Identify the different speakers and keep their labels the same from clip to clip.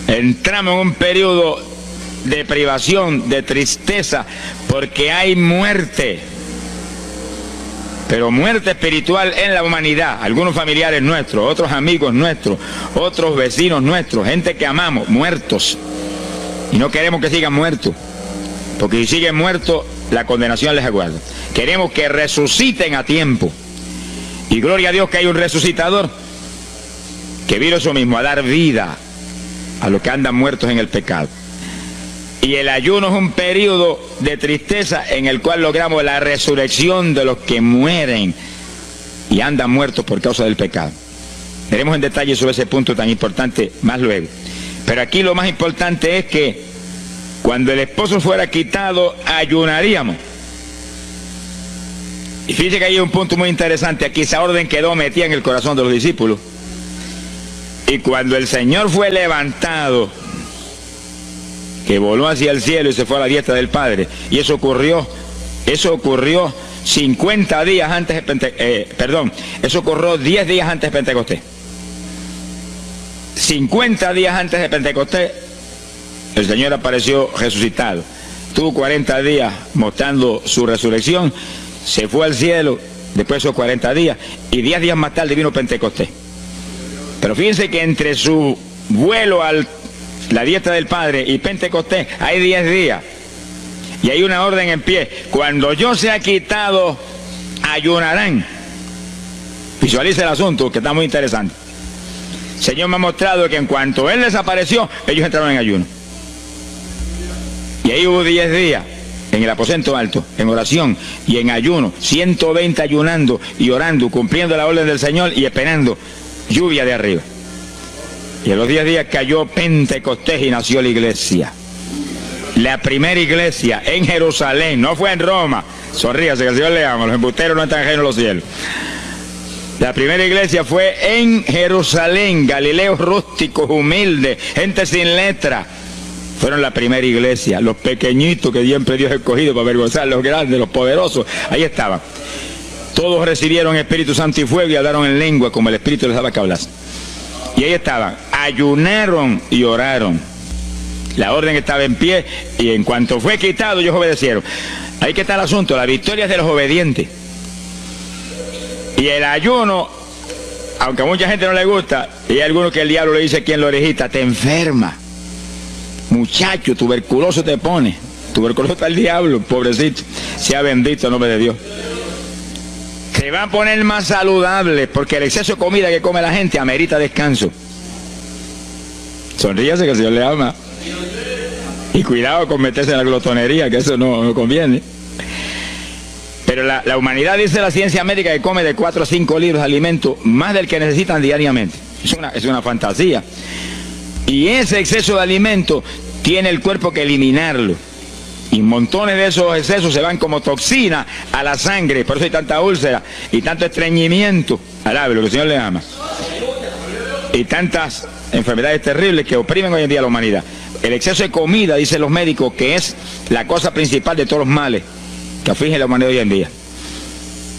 Speaker 1: Entramos en un periodo de privación, de tristeza, porque hay muerte. Pero muerte espiritual en la humanidad. Algunos familiares nuestros, otros amigos nuestros, otros vecinos nuestros, gente que amamos, muertos. Y no queremos que sigan muertos, porque si siguen muertos, la condenación les aguarda. Queremos que resuciten a tiempo. Y gloria a Dios que hay un resucitador que vino eso mismo, a dar vida a los que andan muertos en el pecado. Y el ayuno es un periodo de tristeza en el cual logramos la resurrección de los que mueren y andan muertos por causa del pecado. Veremos en detalle sobre ese punto tan importante más luego. Pero aquí lo más importante es que cuando el esposo fuera quitado, ayunaríamos. Y fíjense que hay un punto muy interesante. Aquí esa orden quedó metida en el corazón de los discípulos. Y cuando el Señor fue levantado, que voló hacia el cielo y se fue a la diestra del Padre, y eso ocurrió 50 días antes de eso ocurrió 10 días antes de Pentecostés. 50 días antes de Pentecostés, el Señor apareció resucitado. Tuvo 40 días mostrando su resurrección, se fue al cielo después de esos 40 días, y 10 días más tarde vino Pentecostés. Pero fíjense que entre su vuelo a la diestra del Padre y Pentecostés hay 10 días. Y hay una orden en pie. Cuando yo sea quitado, ayunarán. Visualice el asunto, que está muy interesante. El Señor me ha mostrado que en cuanto Él desapareció, ellos entraron en ayuno. Y ahí hubo 10 días en el aposento alto, en oración y en ayuno. 120 ayunando y orando, cumpliendo la orden del Señor y esperando lluvia de arriba. Y en los 10 días cayó Pentecostés y nació la iglesia. La primera iglesia en Jerusalén, no fue en Roma. Sonríase, que el Señor le ama, los embusteros no están ajenos a los cielos. La primera iglesia fue en Jerusalén, galileos rústicos, humildes, gente sin letra. Fueron la primera iglesia, los pequeñitos que siempre Dios ha escogido para avergonzar a los grandes, los poderosos, ahí estaban. Todos recibieron Espíritu Santo y fuego y hablaron en lengua como el Espíritu les daba que hablasen. Y ahí estaban, ayunaron y oraron. La orden estaba en pie y en cuanto fue quitado ellos obedecieron. Ahí que está el asunto, la victoria es de los obedientes. Y el ayuno, aunque a mucha gente no le gusta, y hay algunos que el diablo le dice aquí en la orejita, te enferma. Muchacho, tuberculoso te pone. Tuberculoso está el diablo, pobrecito. Sea bendito el nombre de Dios. Se va a poner más saludable porque el exceso de comida que come la gente amerita descanso. Sonríase que el Señor le ama. Y cuidado con meterse en la glotonería, que eso no conviene. Pero la humanidad, dice la ciencia médica, que come de 4 a 5 litros de alimento, más del que necesitan diariamente. Es una fantasía. Y ese exceso de alimento tiene el cuerpo que eliminarlo. Y montones de esos excesos se van como toxina a la sangre. Por eso hay tanta úlcera y tanto estreñimiento. Alabe lo que el Señor le ama. Y tantas enfermedades terribles que oprimen hoy en día a la humanidad. El exceso de comida, dicen los médicos, que es la cosa principal de todos los males que afligen a la humanidad hoy en día.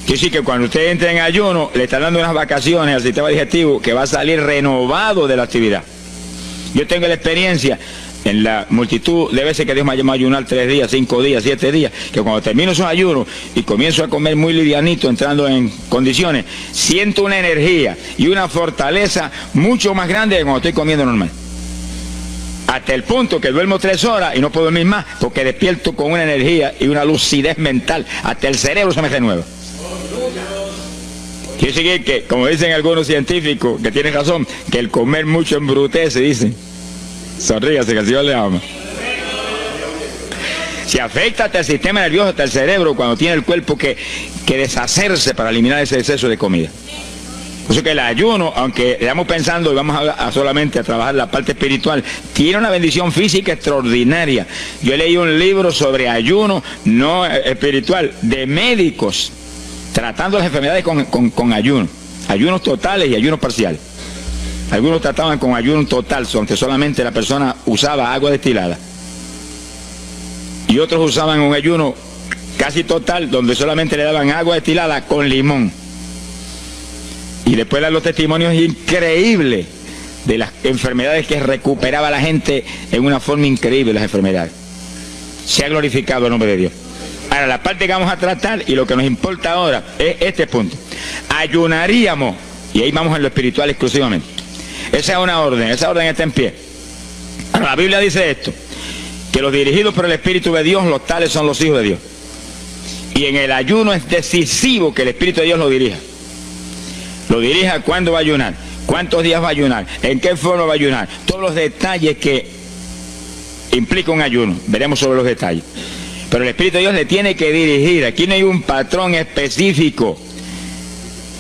Speaker 1: Quiere decir que cuando usted entre en ayuno, le están dando unas vacaciones al sistema digestivo que va a salir renovado de la actividad. Yo tengo la experiencia en la multitud de veces que Dios me ha llamado a ayunar 3 días, 5 días, 7 días, que cuando termino esos ayunos y comienzo a comer muy livianito, entrando en condiciones, siento una energía y una fortaleza mucho más grande que cuando estoy comiendo normal. Hasta el punto que duermo 3 horas y no puedo dormir más, porque despierto con una energía y una lucidez mental. Hasta el cerebro se me renueva. Quiere decir que, como dicen algunos científicos, que tienen razón, que el comer mucho embrutece, dicen. Sonríase, que el Señor le ama. Se afecta hasta el sistema nervioso, hasta el cerebro, cuando tiene el cuerpo que deshacerse para eliminar ese exceso de comida. Por eso que el ayuno, aunque estamos pensando y vamos solamente a trabajar la parte espiritual, tiene una bendición física extraordinaria. Yo leí un libro sobre ayuno no espiritual, de médicos, tratando las enfermedades con ayuno. Ayunos totales y ayunos parciales. Algunos trataban con ayuno total, donde solamente la persona usaba agua destilada. Y otros usaban un ayuno casi total, donde solamente le daban agua destilada con limón. Y después dan los testimonios increíbles de las enfermedades que recuperaba la gente en una forma increíble, las enfermedades. Se ha glorificado el nombre de Dios. Ahora, la parte que vamos a tratar y lo que nos importa ahora es este punto. Ayunaríamos, y ahí vamos en lo espiritual exclusivamente. Esa es una orden, esa orden está en pie. Ahora, la Biblia dice esto, que los dirigidos por el Espíritu de Dios, los tales son los hijos de Dios. Y en el ayuno es decisivo que el Espíritu de Dios lo dirija. Lo dirija cuándo va a ayunar, cuántos días va a ayunar, en qué forma va a ayunar, todos los detalles que implica un ayuno. Veremos sobre los detalles. Pero el Espíritu de Dios le tiene que dirigir. Aquí no hay un patrón específico.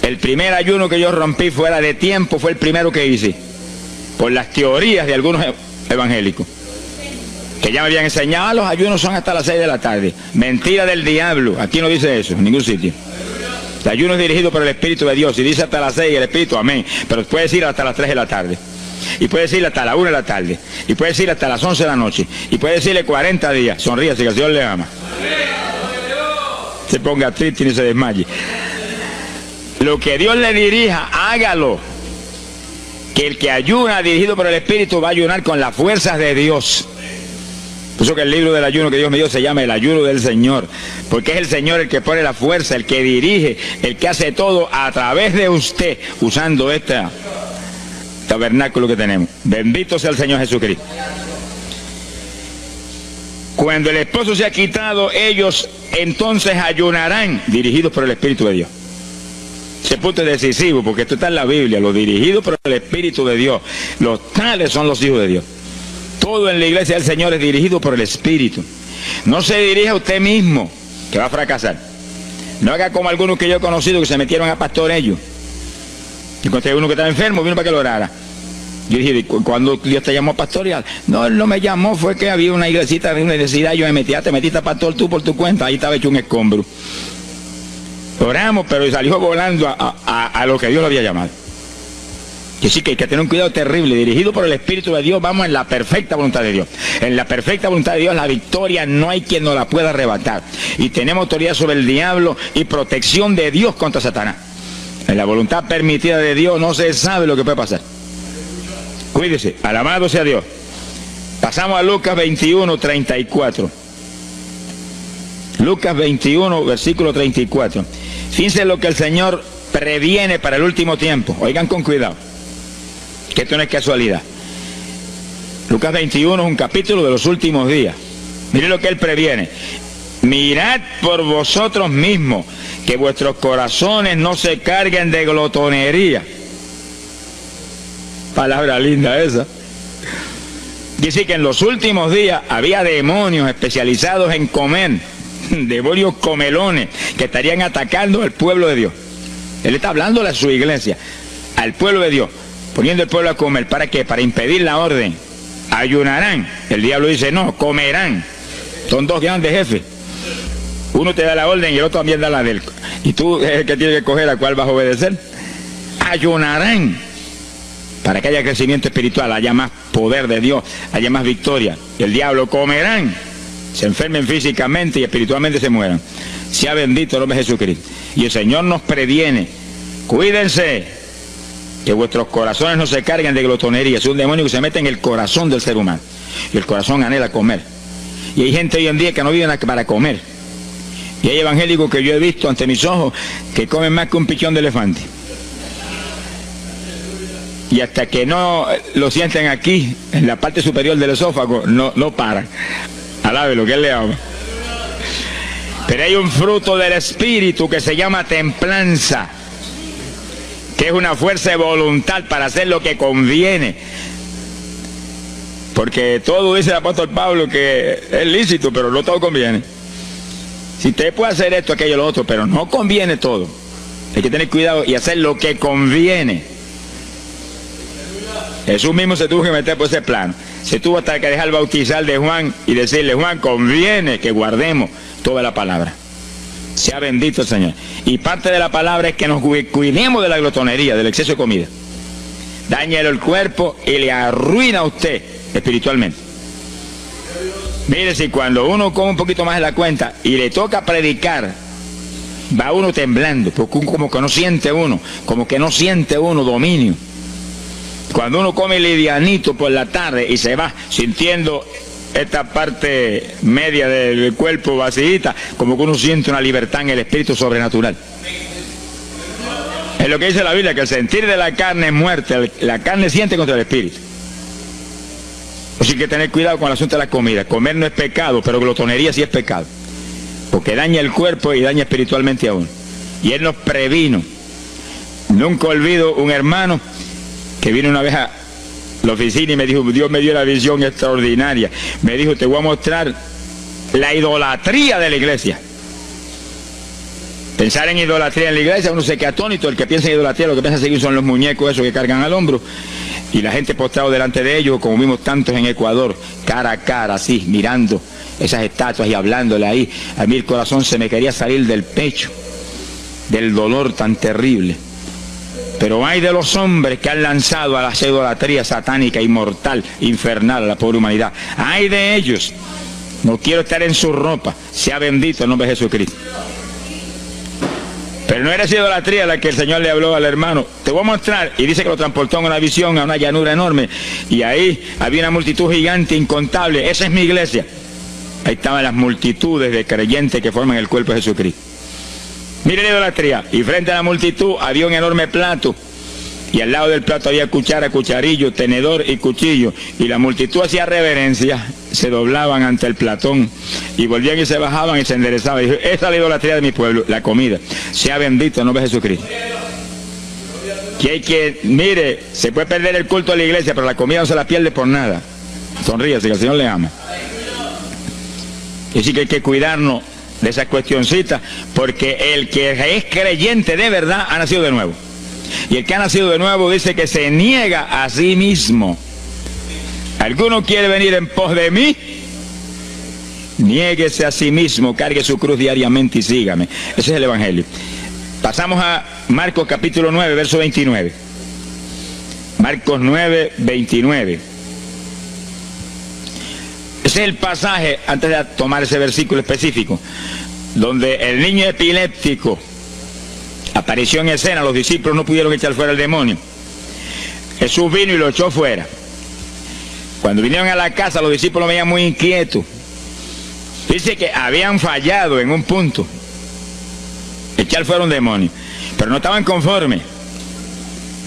Speaker 1: El primer ayuno que yo rompí fuera de tiempo fue el primero que hice, por las teorías de algunos evangélicos, que ya me habían enseñado, los ayunos son hasta las 6 de la tarde. Mentira del diablo. Aquí no dice eso, en ningún sitio. El ayuno es dirigido por el Espíritu de Dios. Y dice hasta las 6 el Espíritu, amén. Pero puede decir hasta las 3 de la tarde. Y puede decirle hasta la 1 de la tarde. Y puede decirle hasta las 11 de la noche. Y puede decirle 40 días. Sonríase, que el Señor le ama. Se ponga triste y ni se desmaye. Lo que Dios le dirija, hágalo. Que el que ayuna dirigido por el Espíritu va a ayunar con las fuerzas de Dios. Por eso que el libro del ayuno que Dios me dio se llama el ayuno del Señor. Porque es el Señor el que pone la fuerza, el que dirige, el que hace todo a través de usted, usando este tabernáculo que tenemos. Bendito sea el Señor Jesucristo. Cuando el esposo se ha quitado, ellos entonces ayunarán, dirigidos por el Espíritu de Dios. Ese punto es decisivo, porque esto está en la Biblia. Los dirigidos por el Espíritu de Dios, los tales son los hijos de Dios. Todo en la iglesia del Señor es dirigido por el Espíritu. No se dirija a usted mismo, que va a fracasar. No haga como algunos que yo he conocido que se metieron a pastor ellos. Y encontré uno que estaba enfermo, vino para que lo orara. Yo dije, ¿cuándo Dios te llamó a pastorear? No, él no me llamó, fue que había una iglesita de una necesidad, yo me metí, te metiste a pastor tú por tu cuenta, ahí estaba hecho un escombro. Oramos, pero salió volando a lo que Dios lo había llamado. Que sí que hay que tener un cuidado terrible, dirigido por el Espíritu de Dios, vamos en la perfecta voluntad de Dios. En la perfecta voluntad de Dios, la victoria no hay quien nos la pueda arrebatar. Y tenemos autoridad sobre el diablo y protección de Dios contra Satanás. En la voluntad permitida de Dios no se sabe lo que puede pasar. Cuídese, alabado sea Dios. Pasamos a Lucas 21, 34. Lucas 21, versículo 34. Fíjense lo que el Señor previene para el último tiempo. Oigan con cuidado, que esto no es casualidad. Lucas 21 es un capítulo de los últimos días. Miren lo que Él previene. Mirad por vosotros mismos, que vuestros corazones no se carguen de glotonería. Palabra linda esa. Dice que en los últimos días había demonios especializados en comer, demonios comelones, que estarían atacando al pueblo de Dios. Él está hablando a su iglesia, al pueblo de Dios, poniendo al pueblo a comer. ¿Para qué? Para impedir la orden. Ayunarán. El diablo dice, no, comerán. Son dos grandes jefes. Uno te da la orden y el otro también da la del. Y tú es el que tienes que coger a cuál vas a obedecer. Ayunarán. Para que haya crecimiento espiritual, haya más poder de Dios, haya más victoria. El diablo comerán. Se enfermen físicamente y espiritualmente se mueran. Sea bendito el nombre de Jesucristo. Y el Señor nos previene. Cuídense, que vuestros corazones no se carguen de glotonería. Es un demonio que se mete en el corazón del ser humano. Y el corazón anhela comer. Y hay gente hoy en día que no vive para comer. Y hay evangélicos que yo he visto ante mis ojos que comen más que un pichón de elefante. Y hasta que no lo sienten aquí, en la parte superior del esófago, no paran. Alabe lo que Él le ama. Pero hay un fruto del Espíritu que se llama templanza, que es una fuerza de voluntad para hacer lo que conviene. Porque todo dice el apóstol Pablo que es lícito, pero no todo conviene. Si usted puede hacer esto, aquello, lo otro, pero no conviene todo. Hay que tener cuidado y hacer lo que conviene. Jesús mismo se tuvo que meter por ese plano. Se tuvo hasta que dejar bautizar de Juan y decirle, Juan, conviene que guardemos toda la palabra. Sea bendito el Señor. Y parte de la palabra es que nos cuidemos de la glotonería, del exceso de comida. Dáñelo el cuerpo y le arruina a usted espiritualmente. Mire, si cuando uno come un poquito más de la cuenta y le toca predicar, va uno temblando, porque como que no siente uno dominio. Cuando uno come livianito por la tarde y se va sintiendo esta parte media del cuerpo vacíita, como que uno siente una libertad en el espíritu sobrenatural. Es lo que dice la Biblia, que el sentir de la carne es muerte, la carne siente contra el espíritu. Así que tener cuidado con el asunto de la comida. Comer no es pecado, pero glotonería sí es pecado, porque daña el cuerpo y daña espiritualmente a uno. Y Él nos previno. Nunca olvido un hermano que vino una vez a la oficina y me dijo, Dios me dio la visión extraordinaria. Me dijo, te voy a mostrar la idolatría de la iglesia. Pensar en idolatría en la iglesia, uno se queda atónito. El que piensa en idolatría, lo que piensa seguir son los muñecos esos que cargan al hombro. Y la gente postrado delante de ellos, como vimos tantos en Ecuador, cara a cara, así, mirando esas estatuas y hablándole ahí. A mí el corazón se me quería salir del pecho, del dolor tan terrible. Pero hay de los hombres que han lanzado a la idolatría satánica, inmortal, infernal a la pobre humanidad. Hay de ellos. No quiero estar en su ropa. Sea bendito el nombre de Jesucristo. Pero no era esa idolatría la que el Señor le habló al hermano. Te voy a mostrar. Y dice que lo transportó en una visión a una llanura enorme. Y ahí había una multitud gigante, incontable. Esa es mi iglesia. Ahí estaban las multitudes de creyentes que forman el cuerpo de Jesucristo. Mire la idolatría. Y frente a la multitud había un enorme plato. Y al lado del plato había cuchara, cucharillo, tenedor y cuchillo. Y la multitud hacía reverencia, se doblaban ante el platón y volvían y se bajaban y se enderezaban. Y dijo, esta es la idolatría de mi pueblo, la comida. Sea bendito el nombre de Jesucristo. Que hay que, mire, se puede perder el culto de la iglesia, pero la comida no se la pierde por nada. Sonríase, que el Señor le ama. Y sí que hay que cuidarnos de esas cuestioncitas, porque el que es creyente de verdad ha nacido de nuevo. Y el que ha nacido de nuevo dice que se niega a sí mismo. ¿Alguno quiere venir en pos de mí? Niéguese a sí mismo, cargue su cruz diariamente y sígame. Ese es el Evangelio. Pasamos a Marcos capítulo 9, verso 29. Marcos 9, 29. Ese es el pasaje, antes de tomar ese versículo específico, donde el niño epiléptico apareció en escena. Los discípulos no pudieron echar fuera el demonio. Jesús vino y lo echó fuera. Cuando vinieron a la casa, los discípulos lo veían muy inquietos. Dice que habían fallado en un punto, echar fuera un demonio, pero no estaban conformes.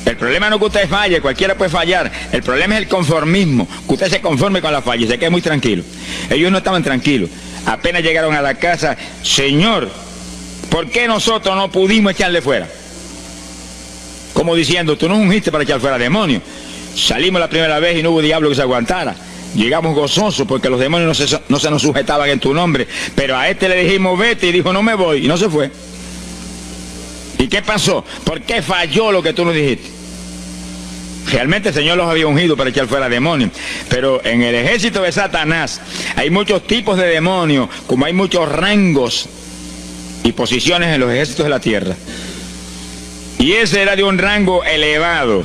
Speaker 1: El problema no es que usted falle, cualquiera puede fallar. El problema es el conformismo, que usted se conforme con la falla y se quede muy tranquilo. Ellos no estaban tranquilos. Apenas llegaron a la casa, Señor, ¿por qué nosotros no pudimos echarle fuera? Como diciendo, tú no ungiste para echar fuera demonios. Salimos la primera vez y no hubo diablo que se aguantara. Llegamos gozosos porque los demonios no se nos sujetaban en tu nombre. Pero a este le dijimos, vete, y dijo, no me voy, y no se fue. ¿Y qué pasó? ¿Por qué falló lo que tú nos dijiste? Realmente el Señor los había ungido para echar fuera demonios. Pero en el ejército de Satanás hay muchos tipos de demonios, como hay muchos rangos y posiciones en los ejércitos de la tierra. Y ese era de un rango elevado.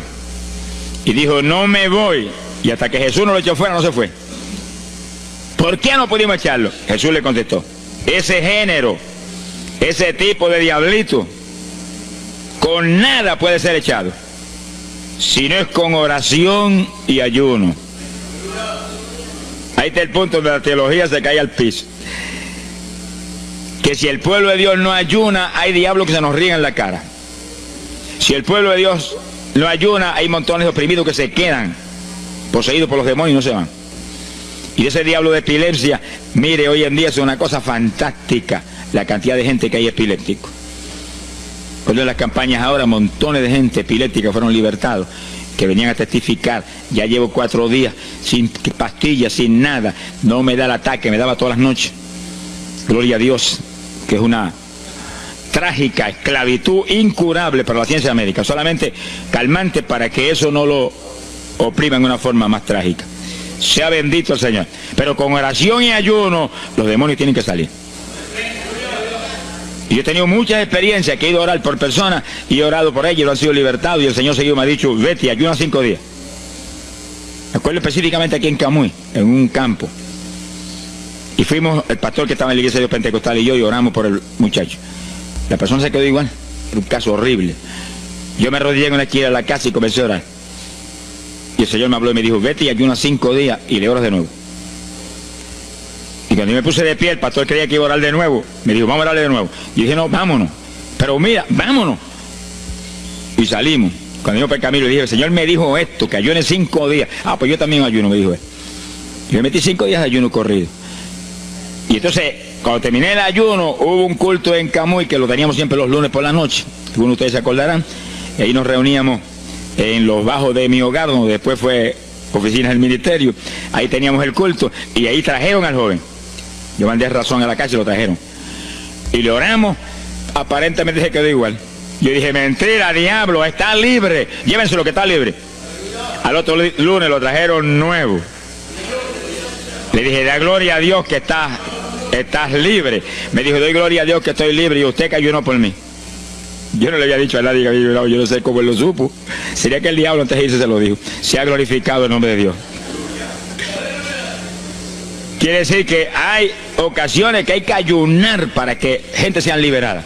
Speaker 1: Y dijo, no me voy. Y hasta que Jesús no lo echó fuera, no se fue. ¿Por qué no pudimos echarlo? Jesús le contestó, ese género, ese tipo de diablito, con nada puede ser echado, si no es con oración y ayuno. Ahí está el punto donde la teología se cae al piso. Que si el pueblo de Dios no ayuna, hay diablos que se nos ríen en la cara. Si el pueblo de Dios no ayuna, hay montones de oprimidos que se quedan poseídos por los demonios y no se van. Y ese diablo de epilepsia, mire, hoy en día es una cosa fantástica la cantidad de gente que hay epiléptico. Por las campañas ahora, montones de gente epiléptica fueron libertados, que venían a testificar. Ya llevo 4 días sin pastillas, sin nada, no me da el ataque, me daba todas las noches. Gloria a Dios, que es una trágica esclavitud incurable para la ciencia médica, solamente calmante para que eso no lo oprima en una forma más trágica. Sea bendito el Señor. Pero con oración y ayuno, los demonios tienen que salir. Y yo he tenido muchas experiencias que he ido a orar por personas y he orado por ellos y lo han sido libertados, y el Señor seguido me ha dicho, vete, ayuna 5 días. Me acuerdo específicamente aquí en Camuy, en un campo. Y fuimos, el pastor que estaba en la iglesia de Dios Pentecostal y yo, y oramos por el muchacho. La persona se quedó igual, un caso horrible. Yo me arrodillé en una esquina de la casa y comencé a orar. Y el Señor me habló y me dijo, vete y ayuna 5 días y le oras de nuevo. Y cuando yo me puse de pie, el pastor creía que iba a orar de nuevo. Me dijo, vamos a orarle de nuevo. Y dije, no, vámonos. Pero mira, vámonos. Y salimos. Cuando yo por el camino le dije, el Señor me dijo esto, que ayune 5 días. Ah, pues yo también ayuno, me dijo él. Yo me metí 5 días de ayuno corrido. Y entonces, cuando terminé el ayuno, hubo un culto en Camuy, que lo teníamos siempre los lunes por la noche. Algunos de ustedes se acordarán. Y ahí nos reuníamos en los bajos de mi hogar, donde después fue oficinas del ministerio. Ahí teníamos el culto y ahí trajeron al joven. Yo mandé razón a la casa y lo trajeron. Y le oramos, aparentemente se quedó igual. Yo dije, mentira, diablo, está libre. Llévenselo que está libre. Al otro lunes lo trajeron nuevo. Le dije, da gloria a Dios que estás libre. Me dijo, doy gloria a Dios que estoy libre y usted que ayunó por mí. Yo no le había dicho a nadie que había ayunado, yo no sé cómo él lo supo. Sería que el diablo antes de irse se lo dijo. Se ha glorificado el nombre de Dios. Quiere decir que hay ocasiones que hay que ayunar para que gente sea liberada.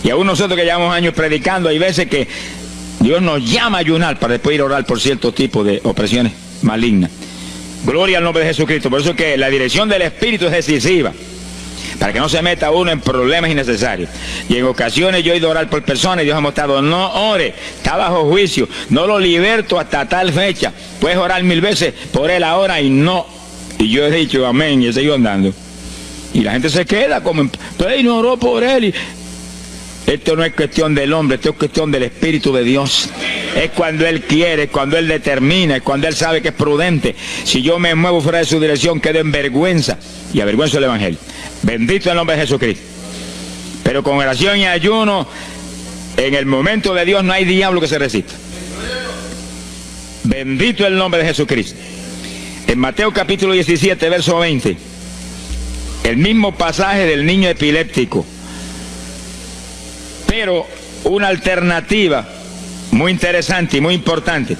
Speaker 1: Y aún nosotros que llevamos años predicando, hay veces que Dios nos llama a ayunar para después ir a orar por cierto tipo de opresiones malignas. Gloria al nombre de Jesucristo. Por eso es que la dirección del Espíritu es decisiva, para que no se meta uno en problemas innecesarios. Y en ocasiones yo he ido a orar por personas y Dios ha mostrado, no ore, está bajo juicio, no lo liberto hasta tal fecha. Puedes orar 1000 veces por él ahora y no. Y yo he dicho amén y he seguido andando. Y la gente se queda como, pero no oró por él. Y esto no es cuestión del hombre, esto es cuestión del Espíritu de Dios. Es cuando Él quiere, es cuando Él determina, es cuando Él sabe que es prudente. Si yo me muevo fuera de su dirección, quedo en vergüenza y avergüenzo el Evangelio. Bendito el nombre de Jesucristo. Pero con oración y ayuno, en el momento de Dios no hay diablo que se resista. Bendito el nombre de Jesucristo. En Mateo capítulo 17, verso 20, el mismo pasaje del niño epiléptico, pero una alternativa muy interesante y muy importante.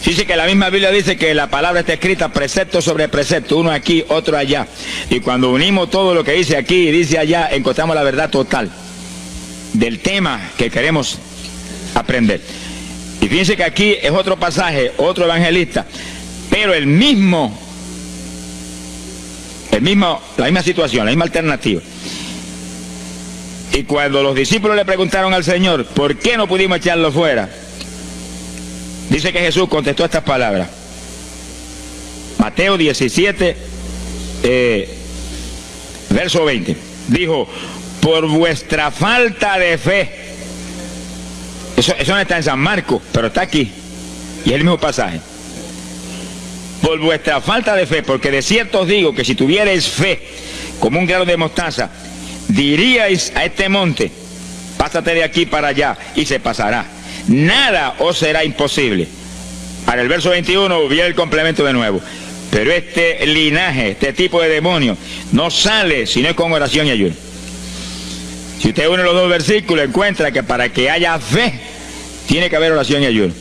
Speaker 1: Dice que la misma Biblia dice que la palabra está escrita precepto sobre precepto, uno aquí, otro allá. Y cuando unimos todo lo que dice aquí y dice allá, encontramos la verdad total del tema que queremos aprender. Y fíjense que aquí es otro pasaje, otro evangelista, pero la misma situación, la misma alternativa. Y cuando los discípulos le preguntaron al Señor, ¿por qué no pudimos echarlo fuera? Dice que Jesús contestó estas palabras. Mateo 17, verso 20. Dijo, por vuestra falta de fe. Eso no está en San Marcos, pero está aquí. Y es el mismo pasaje. Por vuestra falta de fe, porque de cierto os digo que si tuvierais fe como un grano de mostaza, diríais a este monte, pásate de aquí para allá, y se pasará. Nada os será imposible. Para el verso 21 viene el complemento de nuevo. Pero este linaje, este tipo de demonio, no sale si no es con oración y ayuno. Si usted une los dos versículos, encuentra que para que haya fe, tiene que haber oración y ayuno.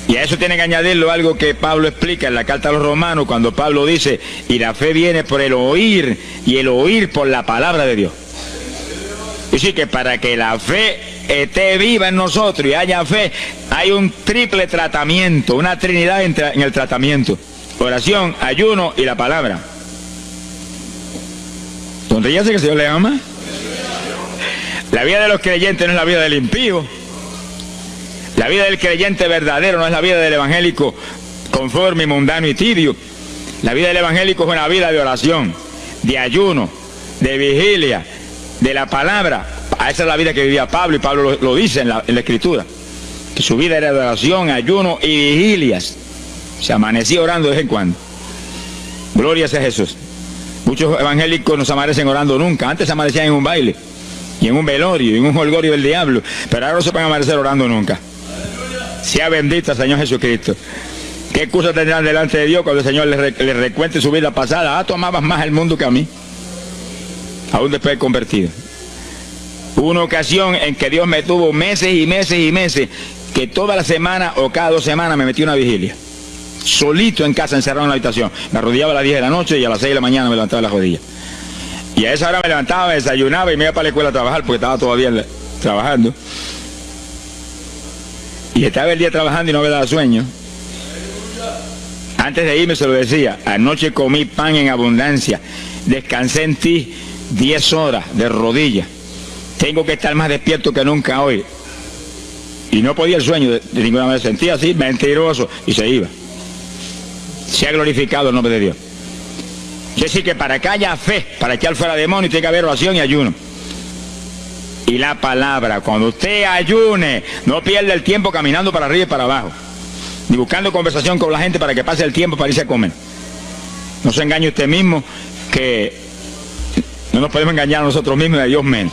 Speaker 1: Y a eso tiene que añadirlo algo que Pablo explica en la carta a los Romanos, cuando Pablo dice, y la fe viene por el oír, y el oír por la palabra de Dios. Es decir, que para que la fe esté viva en nosotros y haya fe, hay un triple tratamiento, una trinidad en el tratamiento: oración, ayuno y la palabra. Sonríase que el Señor le ama. La vida de los creyentes no es la vida del impío. La vida del creyente verdadero no es la vida del evangélico conforme, mundano y tibio. La vida del evangélico es una vida de oración, de ayuno, de vigilia, de la palabra. Esa es la vida que vivía Pablo, y Pablo lo dice en la Escritura, que su vida era de oración, ayuno y vigilias. Se amanecía orando de vez en cuando. Gloria sea Jesús. Muchos evangélicos no se amanecen orando nunca. Antes se amanecían en un baile, y en un velorio, y en un jolgorio del diablo, pero ahora no se pueden amanecer orando nunca. Sea bendito el Señor Jesucristo. ¿Qué excusa tendrán delante de Dios cuando el Señor les recuente su vida pasada? Ah, tú amabas más el mundo que a mí, aún después de convertido. Hubo una ocasión en que Dios me tuvo meses y meses y meses, que toda la semana o cada 2 semanas me metí una vigilia, solito en casa, encerrado en la habitación. Me arrodillaba a las 10 de la noche y a las 6 de la mañana me levantaba las rodillas. Y a esa hora me levantaba, me desayunaba y me iba para la escuela a trabajar, porque estaba todavía trabajando. Y estaba el día trabajando y no me daba sueño. Antes de irme se lo decía, anoche comí pan en abundancia, descansé en ti 10 horas de rodillas, tengo que estar más despierto que nunca hoy. Y no podía el sueño de ninguna manera, sentía así, mentiroso, y se iba. Se ha glorificado el nombre de Dios. Es decir, que para que haya fe, para echar fuera demonios, tiene que haber oración y ayuno. Y la palabra, cuando usted ayune, no pierda el tiempo caminando para arriba y para abajo, ni buscando conversación con la gente para que pase el tiempo para irse a comer. No se engañe usted mismo, que no nos podemos engañar a nosotros mismos y a Dios menos.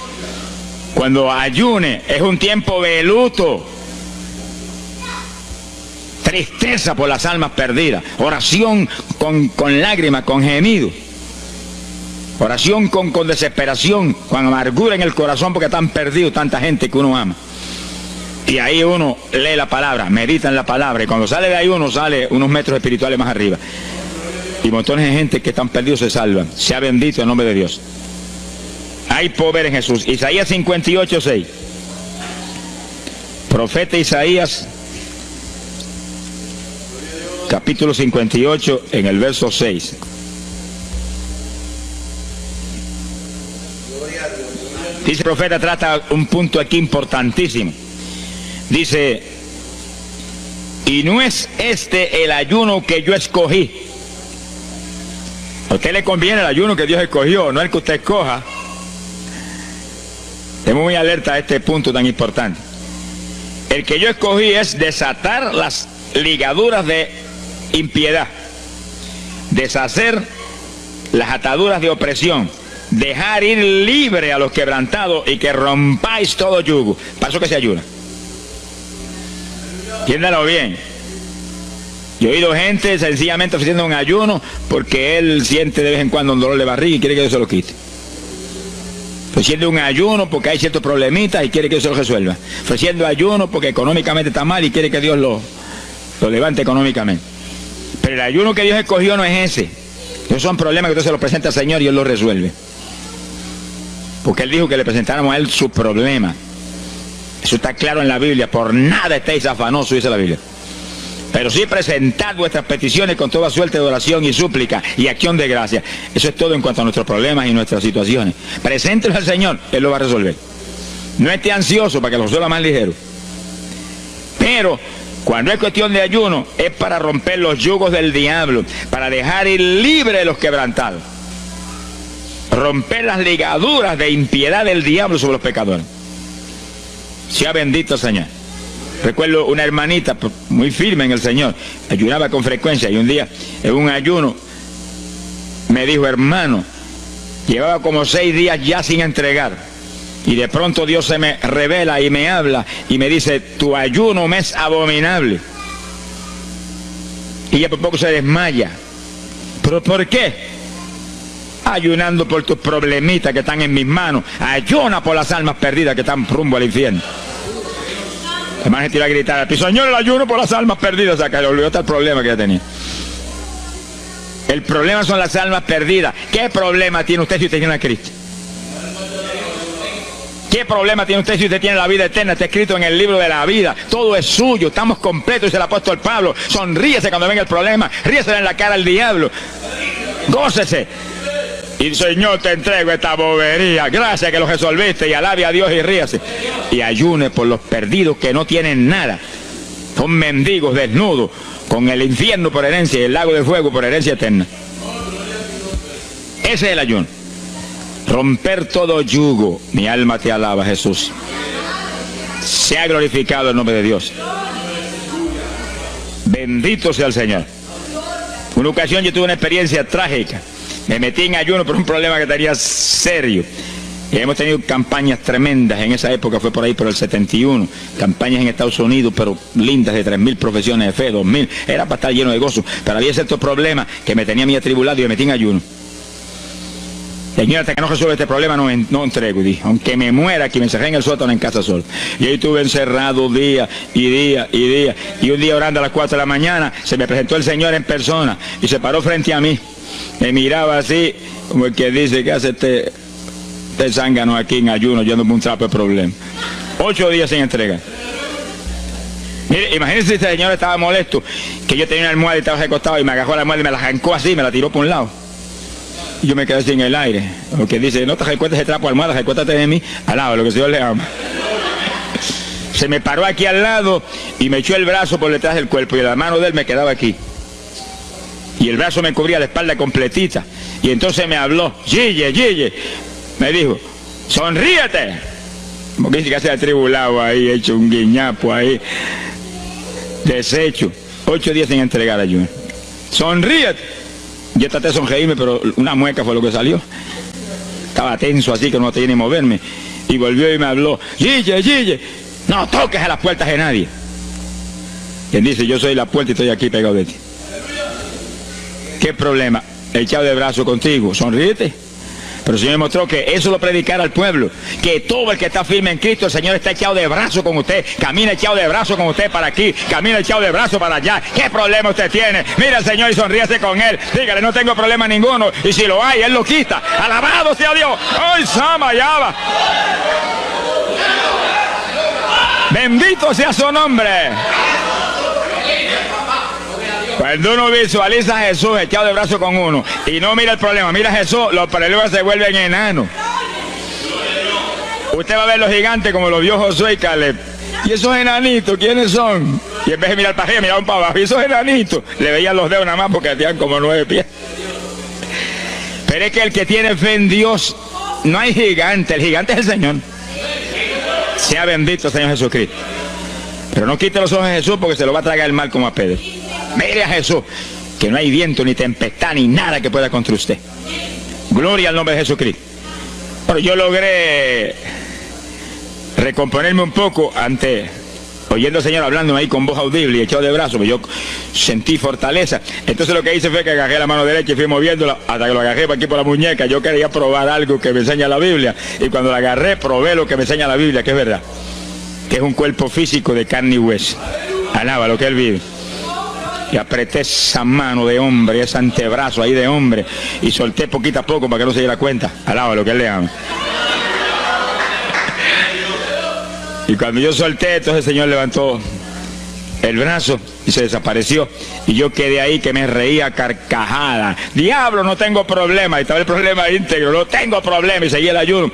Speaker 1: Cuando ayune es un tiempo de luto, tristeza por las almas perdidas, oración con lágrimas, con gemidos, oración con desesperación, con amargura en el corazón porque están perdidos tanta gente que uno ama. Y ahí uno lee la palabra, medita en la palabra, y cuando sale de ahí uno sale unos metros espirituales más arriba. Y montones de gente que están perdidos se salvan. Sea bendito el nombre de Dios. Hay poder en Jesús. Isaías 58:6. Profeta Isaías, capítulo 58, en el verso 6. Dice el profeta, trata un punto aquí importantísimo. Dice, y no es este el ayuno que yo escogí. A usted le conviene el ayuno que Dios escogió, no el que usted escoja. Estemos muy alerta a este punto tan importante. El que yo escogí es desatar las ligaduras de impiedad, deshacer las ataduras de opresión, dejar ir libre a los quebrantados y que rompáis todo yugo. Para eso que se ayuna. Entiéndalo bien. Yo he oído gente sencillamente ofreciendo un ayuno porque él siente de vez en cuando un dolor de barriga y quiere que Dios se lo quite. Ofreciendo un ayuno porque hay ciertos problemitas y quiere que Dios se lo resuelva. Ofreciendo ayuno porque económicamente está mal y quiere que Dios lo levante económicamente. Pero el ayuno que Dios escogió no es ese. Esos son problemas que usted se los presenta al Señor y Él los resuelve. Porque Él dijo que le presentáramos a Él sus problemas. Eso está claro en la Biblia. Por nada estéis afanosos, dice la Biblia. Pero sí presentad vuestras peticiones con toda suerte de oración y súplica y acción de gracia. Eso es todo en cuanto a nuestros problemas y nuestras situaciones. Preséntelos al Señor, Él lo va a resolver. No esté ansioso para que lo resuelva más ligero. Pero cuando es cuestión de ayuno, es para romper los yugos del diablo, para dejar ir libre los quebrantados. Romper las ligaduras de impiedad del diablo sobre los pecadores. Sea bendito el Señor. Recuerdo una hermanita muy firme en el Señor, ayunaba con frecuencia, y un día en un ayuno me dijo, hermano, llevaba como 6 días ya sin entregar, y de pronto Dios se me revela y me habla y me dice, tu ayuno me es abominable. Y ella por poco se desmaya. ¿Pero por qué? Ayunando por tus problemitas que están en mis manos. Ayuna por las almas perdidas que están rumbo al infierno. Además se tira a gritar al piso, Señor, el ayuno por las almas perdidas. O sea, que le olvidó hasta el problema que ya tenía. El problema son las almas perdidas. ¿Qué problema tiene usted si usted tiene a Cristo? ¿Qué problema tiene usted si usted tiene la vida eterna? Está escrito en el libro de la vida. Todo es suyo, estamos completos, dice el apóstol Pablo. Sonríese cuando venga el problema, ríese en la cara al diablo. Gócese. Y Señor, te entrego esta bobería. Gracias que lo resolviste, y alabe a Dios y ríase. Y ayune por los perdidos que no tienen nada. Son mendigos desnudos, con el infierno por herencia y el lago de fuego por herencia eterna. Ese es el ayuno. Romper todo yugo. Mi alma te alaba, Jesús. Sea glorificado el nombre de Dios. Bendito sea el Señor. Una ocasión yo tuve una experiencia trágica. Me metí en ayuno por un problema que tenía serio. Y hemos tenido campañas tremendas. En esa época fue por ahí por el 71. Campañas en Estados Unidos, pero lindas, de 3.000 profesiones de fe, 2.000. Era para estar lleno de gozo. Pero había ciertos problemas que me tenía a mí atribulado y me metí en ayuno. Señor, hasta que no resuelva este problema no entrego. Y dije, aunque me muera aquí, me encerré en el sótano en casa solo. Y ahí estuve encerrado día y día y día. Y un día orando a las 4 de la mañana, se me presentó el Señor en persona y se paró frente a mí. Me miraba así, como el que dice, ¿qué hace este zángano aquí en ayuno, yéndome un trapo de problema? 8 días sin entrega. Mire, imagínense si este señor estaba molesto, que yo tenía una almohada y estaba recostado y me agarró la almohada y me la arrancó así, me la tiró por un lado. Y yo me quedé así en el aire. Porque dice, no te recuestes de trapo almohada, recuéstate de mí, alaba lo que el Señor le ama. Se me paró aquí al lado y me echó el brazo por detrás del cuerpo y la mano de él me quedaba aquí. Y el brazo me cubría la espalda completita. Y entonces me habló, Gille, Gille. Me dijo, sonríete. Porque dice que se ha atribulado ahí, hecho un guiñapo ahí. Deshecho. 8 días sin entregar ayuno. Sonríete. Yo traté de sonreírme, pero una mueca fue lo que salió. Estaba tenso así que no tenía ni moverme. Y volvió y me habló, Gille, Gille, no toques a las puertas de nadie. Quien dice, yo soy la puerta y estoy aquí pegado de ti. ¿Qué problema? Echado de brazo contigo, sonríete. Pero el Señor me mostró que eso lo predicara al pueblo, que todo el que está firme en Cristo, el Señor está echado de brazo con usted, camina echado de brazo con usted para aquí, camina echado de brazo para allá. ¿Qué problema usted tiene? Mira al Señor y sonríase con Él, dígale, no tengo problema ninguno, y si lo hay, Él lo quita. Alabado sea Dios. ¡Ay, Sama, ya va! Bendito sea su nombre. Cuando uno visualiza a Jesús echado de brazo con uno y no mira el problema, mira a Jesús, los problemas se vuelven enanos. Usted va a ver los gigantes como los vio Josué y Caleb. ¿Y esos enanitos quiénes son? Y en vez de mirar para arriba, miraban para abajo. ¿Y esos enanitos? Le veían los dedos nada más porque tenían como 9 pies. Pero es que el que tiene fe en Dios, no hay gigante, el gigante es el Señor. Sea bendito el Señor Jesucristo. Pero no quite los ojos de Jesús porque se lo va a tragar el mal como a Pedro. Mire a Jesús, que no hay viento, ni tempestad, ni nada que pueda contra usted. Gloria al nombre de Jesucristo. Pero yo logré recomponerme un poco oyendo al Señor hablándome ahí con voz audible y echado de brazos, pero yo sentí fortaleza. Entonces lo que hice fue que agarré la mano derecha y fui moviéndola hasta que lo agarré por aquí por la muñeca. Yo quería probar algo que me enseña la Biblia, y cuando la agarré probé lo que me enseña la Biblia, que es verdad, que es un cuerpo físico de carne y hueso. Alaba lo que Él vive. Y apreté esa mano de hombre, ese antebrazo ahí de hombre, y solté poquito a poco para que no se diera cuenta. Alaba lo que Él le ama. Y cuando yo solté, entonces el Señor levantó el brazo y se desapareció. Y yo quedé ahí que me reía carcajada. Diablo, no tengo problema. Y estaba el problema íntegro, no tengo problema. Y seguí el ayuno.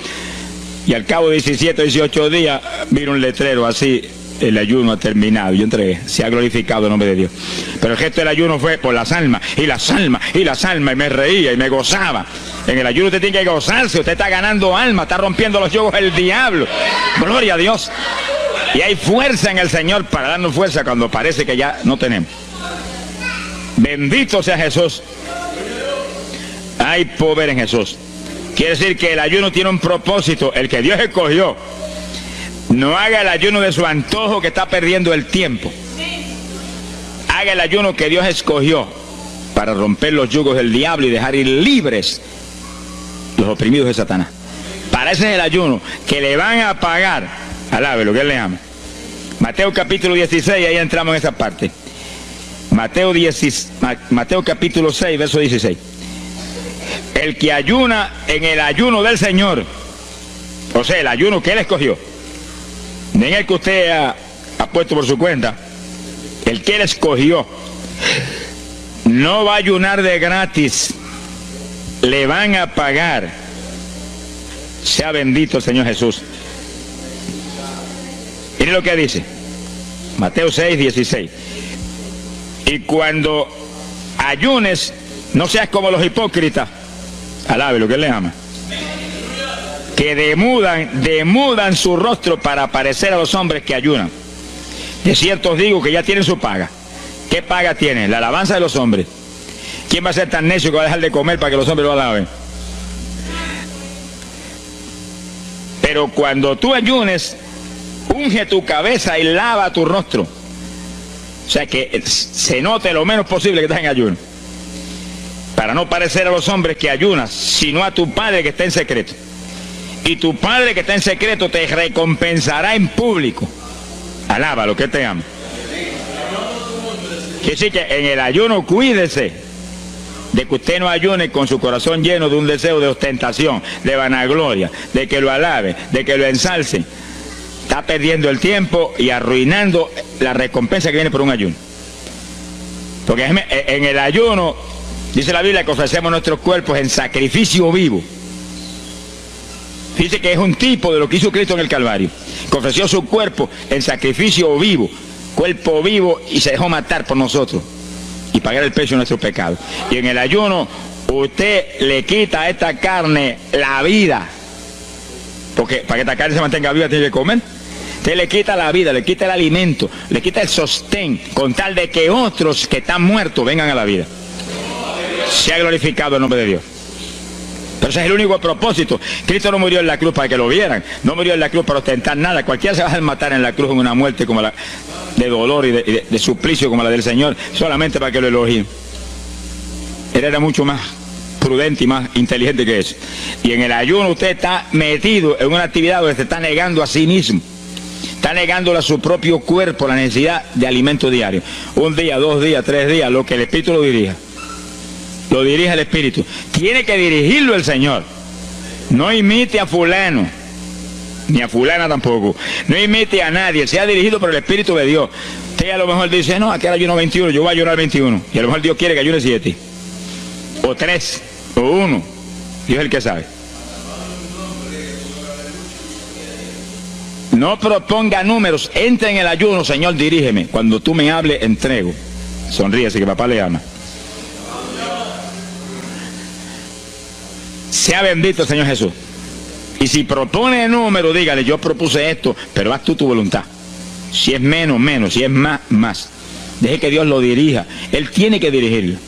Speaker 1: Y al cabo de 17 o 18 días, vino un letrero así. El ayuno ha terminado. Yo entregué, se ha glorificado el nombre de Dios. Pero el gesto del ayuno fue por las almas, y las almas, y las almas, y me reía y me gozaba. En el ayuno usted tiene que gozarse, usted está ganando alma, está rompiendo los yugos del diablo. Gloria a Dios. Y hay fuerza en el Señor para darnos fuerza cuando parece que ya no tenemos. Bendito sea Jesús. Hay poder en Jesús. Quiere decir que el ayuno tiene un propósito, el que Dios escogió. No haga el ayuno de su antojo, que está perdiendo el tiempo. Haga el ayuno que Dios escogió para romper los yugos del diablo y dejar ir libres los oprimidos de Satanás. Para ese es el ayuno que le van a pagar. Alabe lo que Él le ama. Mateo capítulo 16, ahí entramos en esa parte. Mateo capítulo 6, verso 16. El que ayuna en el ayuno del Señor, o sea, el ayuno que Él escogió, no en el que usted ha puesto por su cuenta, el que Él escogió, no va a ayunar de gratis, le van a pagar. Sea bendito el Señor Jesús. Mire lo que dice Mateo 6, 16. Y cuando ayunes, no seas como los hipócritas. Alabe lo que Él le ama, que demudan su rostro para parecer a los hombres que ayunan. De cierto os digo que ya tienen su paga. ¿Qué paga tienen? La alabanza de los hombres. ¿Quién va a ser tan necio que va a dejar de comer para que los hombres lo alaben? Pero cuando tú ayunes, unge tu cabeza y lava tu rostro. O sea, que se note lo menos posible que estás en ayuno, para no parecer a los hombres que ayunas, sino a tu Padre que está en secreto. Y tu Padre que está en secreto te recompensará en público. Alaba lo que te ama. Quiere decir que en el ayuno cuídese de que usted no ayune con su corazón lleno de un deseo de ostentación, de vanagloria, de que lo alabe, de que lo ensalce. está perdiendo el tiempo y arruinando la recompensa que viene por un ayuno. Porque en el ayuno, dice la Biblia, que ofrecemos nuestros cuerpos en sacrificio vivo. Dice que es un tipo de lo que hizo Cristo en el Calvario, que ofreció su cuerpo en sacrificio vivo, cuerpo vivo, y se dejó matar por nosotros y pagar el precio de nuestro pecado. Y en el ayuno usted le quita a esta carne la vida, porque para que esta carne se mantenga viva tiene que comer. Usted le quita la vida, le quita el alimento, le quita el sostén, con tal de que otros que están muertos vengan a la vida. Sea glorificado el nombre de Dios. Pero ese es el único propósito. Cristo no murió en la cruz para que lo vieran, no murió en la cruz para ostentar nada. Cualquiera se va a matar en la cruz en una muerte como la de dolor y de suplicio como la del Señor, solamente para que lo elogien. Él era mucho más prudente y más inteligente que eso. Y en el ayuno usted está metido en una actividad donde se está negando a sí mismo, está negándole a su propio cuerpo la necesidad de alimento diario. Un día, 2 días, 3 días, lo que el Espíritu lo dirija. Lo dirige el Espíritu. Tiene que dirigirlo el Señor. No imite a fulano, ni a fulana tampoco. No imite a nadie. Sea dirigido por el Espíritu de Dior. Usted a lo mejor dice, no, aquí ayuno 21, yo voy a ayunar 21. Y a lo mejor Dios quiere que ayune 7. O 3, o 1. Dios es el que sabe. No proponga números. Entra en el ayuno, Señor, dirígeme. Cuando tú me hables, entrego. Sonríese, que papá le ama. Sea bendito el Señor Jesús. Y si propone número, dígale, yo propuse esto, pero haz tú tu voluntad. Si es menos, menos. Si es más, más. Deje que Dios lo dirija. Él tiene que dirigirlo.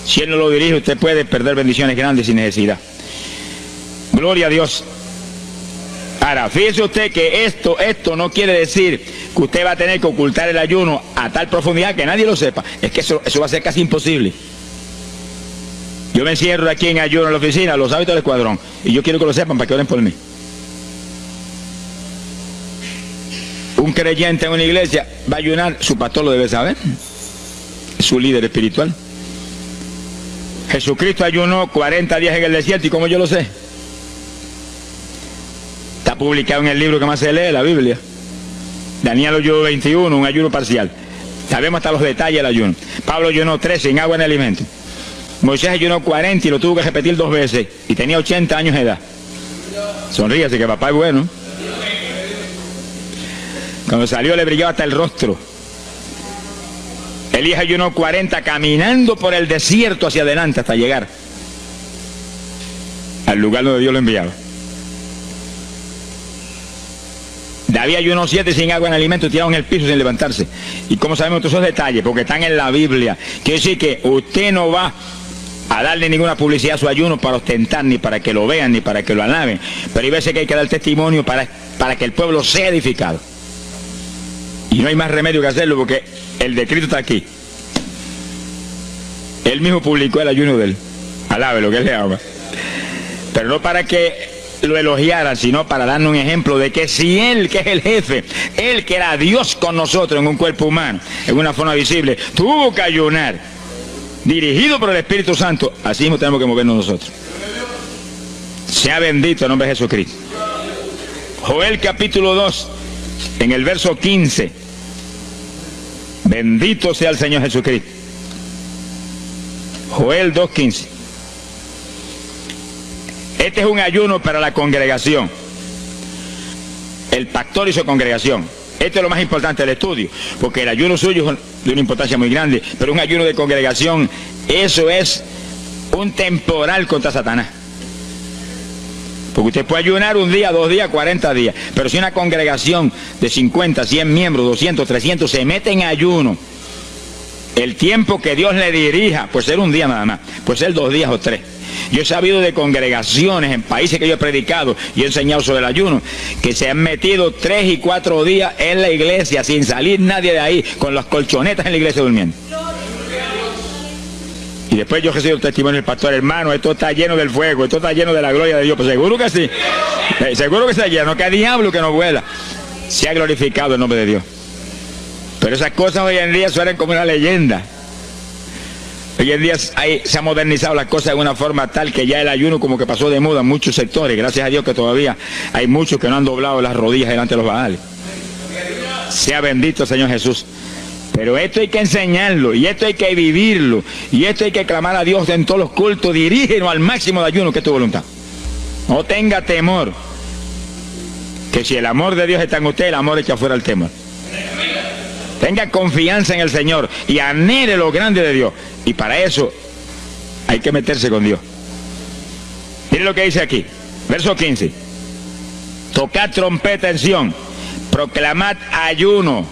Speaker 1: Si Él no lo dirige, usted puede perder bendiciones grandes sin necesidad. Gloria a Dios. Ahora, fíjese usted que esto no quiere decir que usted va a tener que ocultar el ayuno a tal profundidad que nadie lo sepa. Es que eso va a ser casi imposible. Yo me encierro aquí en ayuno en la oficina, los hábitos del escuadrón, y yo quiero que lo sepan para que oren por mí. Un creyente en una iglesia va a ayunar, su pastor lo debe saber, su líder espiritual. Jesucristo ayunó 40 días en el desierto, ¿y cómo yo lo sé? Está publicado en el libro que más se lee, la Biblia. Daniel ayunó 21, un ayuno parcial. Sabemos hasta los detalles del ayuno. Pablo ayunó 13 sin agua ni alimento. Moisés ayunó 40 y lo tuvo que repetir 2 veces, y tenía 80 años de edad. Sonríase que papá es bueno. Cuando salió le brillaba hasta el rostro. Elías ayunó 40 caminando por el desierto hacia adelante hasta llegar al lugar donde Dios lo enviaba. David ayunó 7 sin agua ni alimento, tirado en el piso sin levantarse. ¿Y cómo sabemos todos esos detalles? Porque están en la Biblia. Quiere decir que usted no va a darle ninguna publicidad a su ayuno para ostentar, ni para que lo vean, ni para que lo alaben. Pero hay veces que hay que dar testimonio para que el pueblo sea edificado. Y no hay más remedio que hacerlo, porque el decreto está aquí. Él mismo publicó el ayuno de él. Alabe lo que él le ama. Pero no para que lo elogiaran, sino para darnos un ejemplo de que si él, que es el jefe, él que era Dios con nosotros en un cuerpo humano, en una forma visible, tuvo que ayunar, dirigido por el Espíritu Santo, así mismo tenemos que movernos nosotros. Sea bendito el nombre de Jesucristo. Joel capítulo 2, en el verso 15. Bendito sea el Señor Jesucristo. Joel 2:15. Este es un ayuno para la congregación. El pastor y su congregación. Este es lo más importante del estudio, porque el ayuno suyo es de una importancia muy grande, pero un ayuno de congregación, eso es un temporal contra Satanás. Porque usted puede ayunar 1 día, 2 días, 40 días, pero si una congregación de 50, 100 miembros, 200, 300 se mete en ayuno, el tiempo que Dios le dirija, puede ser 1 día nada más, puede ser 2 días o 3. Yo he sabido de congregaciones en países que yo he predicado y he enseñado sobre el ayuno, que se han metido 3 y 4 días en la iglesia sin salir nadie de ahí, con las colchonetas en la iglesia durmiendo. Y después yo recibo el testimonio del pastor: hermano, esto está lleno del fuego, esto está lleno de la gloria de Dios. Pues seguro que sí, seguro que está lleno, que hay diablo que no vuela. Se ha glorificado el nombre de Dios. Pero esas cosas hoy en día suenan como una leyenda. Hoy en día se ha modernizado las cosas de una forma tal que ya el ayuno como que pasó de moda en muchos sectores. Gracias a Dios que todavía hay muchos que no han doblado las rodillas delante de los Baales. Sea bendito el Señor Jesús. Pero esto hay que enseñarlo, y esto hay que vivirlo, y esto hay que clamar a Dios en todos los cultos. Dirígenos al máximo de ayuno, que es tu voluntad. No tenga temor, que si el amor de Dios está en usted, el amor echa fuera el temor. Tenga confianza en el Señor y anhele lo grande de Dios. Y para eso hay que meterse con Dios. Mire lo que dice aquí, verso 15. Tocad trompeta en Sión, proclamad ayuno,